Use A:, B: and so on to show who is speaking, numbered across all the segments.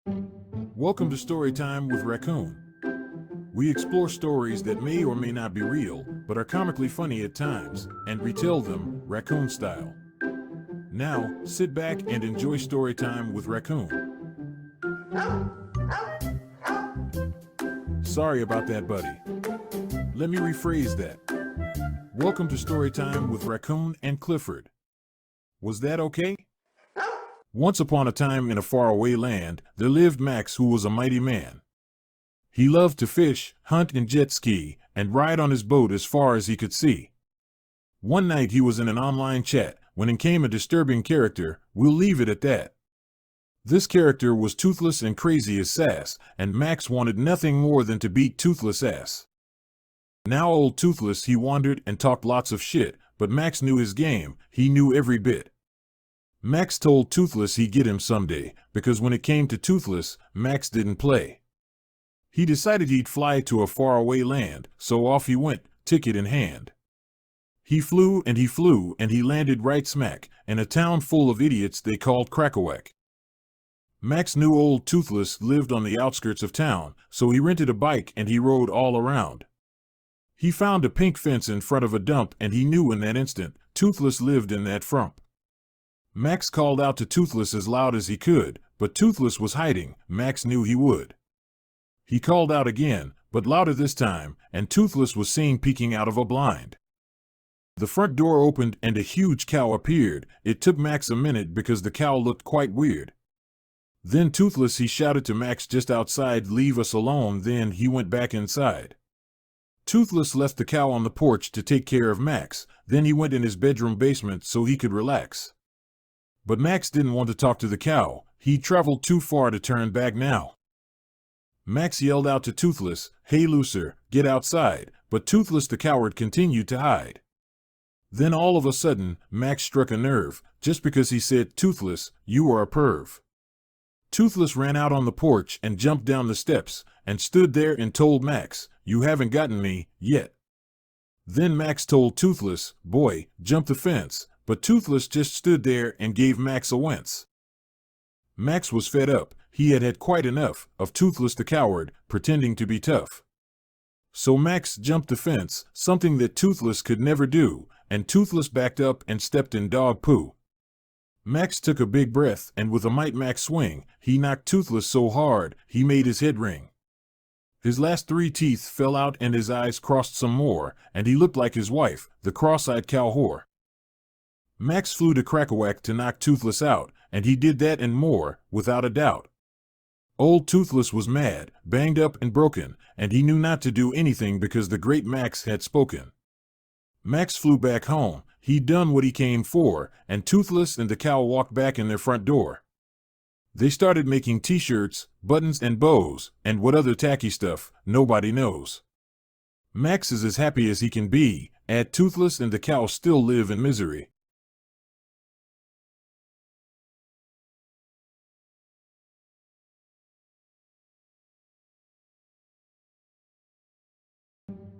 A: Welcome to Storytime with Raccoon. We explore stories that may or may not be real, but are comically funny at times, and retell them raccoon style. Now, sit back and enjoy Storytime with Raccoon. Sorry about that, buddy. Let me rephrase that. Welcome to Storytime with Raccoon and Clifford. Was that okay? Once upon a time in a faraway land, there lived Max, who was a mighty man. He loved to fish, hunt and jet ski, and ride on his boat as far as he could see. One night he was in an online chat when in came a disturbing character. We'll leave it at that. This character was toothless and crazy as sass, and Max wanted nothing more than to beat Toothless' ass. Now old Toothless, he wandered and talked lots of shit, but Max knew his game. He knew every bit. Max told Toothless he'd get him someday, because when it came to Toothless, Max didn't play. He decided he'd fly to a faraway land, so off he went, ticket in hand. He flew and he landed right smack in a town full of idiots they called Crackawhack. Max knew old Toothless lived on the outskirts of town, so he rented a bike and he rode all around. He found a pink fence in front of a dump, and he knew in that instant Toothless lived in that frump. Max called out to Toothless as loud as he could, but Toothless was hiding. Max knew he would. He called out again, but louder this time, and Toothless was seen peeking out of a blind. The front door opened and a huge cow appeared. It took Max a minute because the cow looked quite weird. Then Toothless, he shouted to Max just outside, "Leave us alone." Then he went back inside. Toothless left the cow on the porch to take care of Max. Then he went in his bedroom basement so he could relax. But Max didn't want to talk to the cow. He'd traveled too far to turn back now. Max yelled out to Toothless, "Hey loser, get outside," but Toothless the coward continued to hide. Then all of a sudden, Max struck a nerve, just because he said, "Toothless, you are a perv." Toothless ran out on the porch and jumped down the steps, and stood there and told Max, "You haven't gotten me yet." Then Max told Toothless, "Boy, jump the fence," but Toothless just stood there and gave Max a wince. Max was fed up. He had had quite enough of Toothless the coward pretending to be tough. So Max jumped the fence, something that Toothless could never do, and Toothless backed up and stepped in dog poo. Max took a big breath, and with a might Max swing, he knocked Toothless so hard he made his head ring. His last 3 teeth fell out and his eyes crossed some more, and he looked like his wife, the cross-eyed cow whore. Max flew to Crackawhack to knock Toothless out, and he did that and more, without a doubt. Old Toothless was mad, banged up and broken, and he knew not to do anything because the great Max had spoken. Max flew back home. He'd done what he came for, and Toothless and the cow walked back in their front door. They started making t-shirts, buttons and bows, and what other tacky stuff, nobody knows. Max is as happy as he can be, and Toothless and the cow still live in misery.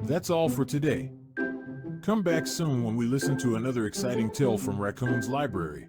A: That's all for today. Come back soon when we listen to another exciting tale from Raccoon's library.